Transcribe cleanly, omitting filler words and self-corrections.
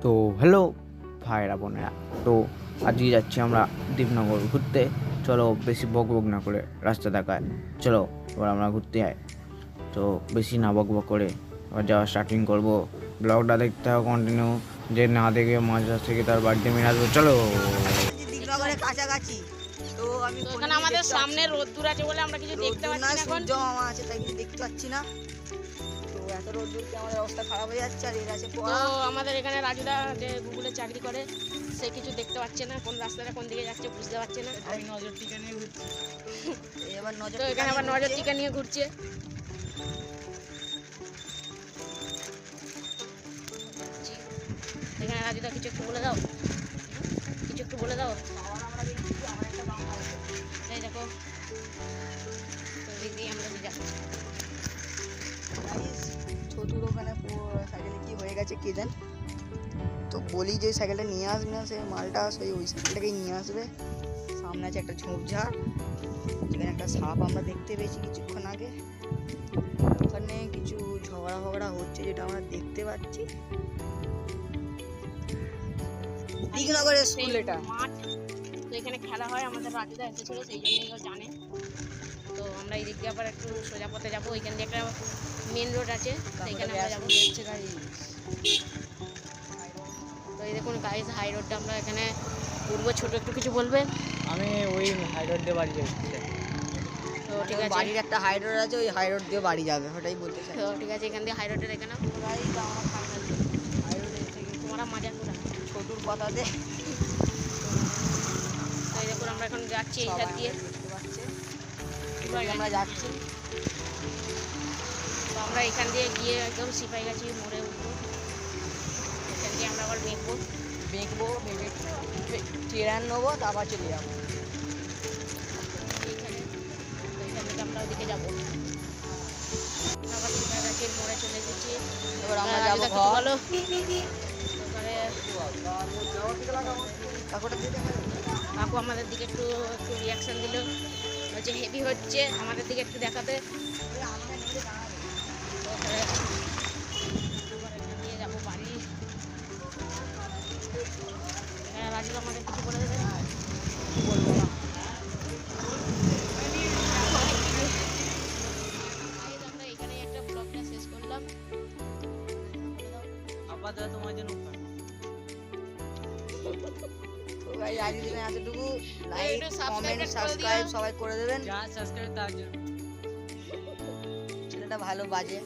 তো হ্যালো ভাইরা বোনেরা, তো আজকে যাচ্ছি আমরা দীপনগর ঘুরতে। চলো বেশি বক বক না করে রাস্তা দেখায়, চলো এবার আমরা ঘুরতে যাই। তো বেশি না বক বক করে এবার যাওয়া স্টার্টিং করবো। ব্লগটা দেখতে হবে কন্টিনিউ, যে না দেখে মাঝ রাস্তা থেকে তার বাড়িতে মেরে আসবো। চলো দীপনগরের কাছাকাছি। তো আমি তো এখানে আমাদের সামনে রোদ্দুর আছে বলে আমরা কিছু দেখতে পাচ্ছি না এখন। সূর্য মামা আছে তাই কিছু দেখতে পাচ্ছি না। তো এত রোদ্দুরকে আমাদের অবস্থা খারাপ হয়ে যাচ্ছে। আর এর আছে তো আমাদের এখানে রাজুদা যে গুগলে চাকরি করে, সে কিছু দেখতে পাচ্ছে না, কোন রাস্তাটা কোন দিকে যাচ্ছে বুঝতে পারছে না। আমি নজর টিকা নিয়ে ঘুরছি। এবার নজর তো এখানে আবার নজর টিকা নিয়ে ঘুরছে। এখানে রাজুদা কিছু একটু বলে দাও, কিছু একটু বলে দাও। এই দেখো, তো এদিক দিয়ে আমরা যাচ্ছি। ছোটুর ওখানে সাইকেলে কি হয়ে গেছে কে জান। তো বলি যে সাইকেলটা নিয়ে আসবে না, সে মালটা ওই সাইকেলটাকেই নিয়ে আসবে। সামনে আছে একটা ঝোপঝাড়, যেখানে একটা সাপ আমরা দেখতে পেয়েছি কিছুক্ষণ আগে। ওখানে কিছু ঝগড়া হচ্ছে যেটা আমরা দেখতে পাচ্ছি। দীপনগরের স্কুল এটা মাঠ, তো এখানে খেলা হয়। আমাদের রাজুদা এসেছিল, সেই জন্যই ও জানে। তো আমরা এই দিক দিয়ে আবার একটু সোজা পথে যাবো। ওইখান দিয়ে একটা মেন রোড আছে, সেইখানে আমরা যাবো। তো এই দেখুন গাইস, হাই রোডটা আমরা এখানে ঘুরবো। ছোট একটু কিছু বলবেন? আমি ওই হাই রোড দিয়ে বাড়ি যাচ্ছি। তো ঠিক আছে, বাড়ির একটা হাই রোড আছে, ওই হাই রোড দিয়ে বাড়ি যাবে, ওটাই বলতে চাই। তো ঠিক আছে, এখান দিয়ে হাই রোডে দেখে নাও। তোমরা মজা করা ছোটুর কথাতে তো এই দেখুন আমরা এখন যাচ্ছি এই সাইড দিয়ে। দেখতে পাচ্ছে আমরা যাচ্ছি। তো আমরা এখান দিয়ে গিয়ে একদম সিপাহীগাছি মোড়ে উঠবো। এখান দিয়ে আমরা আবার বেঁকবো, বেঁকে ট্রেন নেবো, তারপর চলে যাবো এইখানে। তো এখান থেকে আমরা ওদিকে যাবো। আবার সিপাহীগাছির মোড়ে চলে এসেছি। এবার আমরা যাবো রাজুদা কিছু ঘর। বলো। ওখানে কাকুটা দিয়ে দেখা যাবে। কাকু আমাদের দিকে একটু একটু রিয়াকশান দিল, বলছে হেভি হচ্ছে, আমাদের দিকে একটু দেখাতে। তো ওখানে এবার এখান দিয়ে যাবো বাড়ি। এখানে রাজুদা আমাদের কিছু বলে দেবে? বলবো না। আমরা এখানে একটা ব্লগটা শেষ করলাম। আপাতত তোমার জন্য তো গাইস আজকের দিনে এতটুকু। লাইক, একটু কমেন্ট, subscribe করে সাবস্ক্রাইব দিও। সবাই করে দেবেন। যা সাবস্ক্রাইব তার জন্য ছেলেটা ভালো বাজে।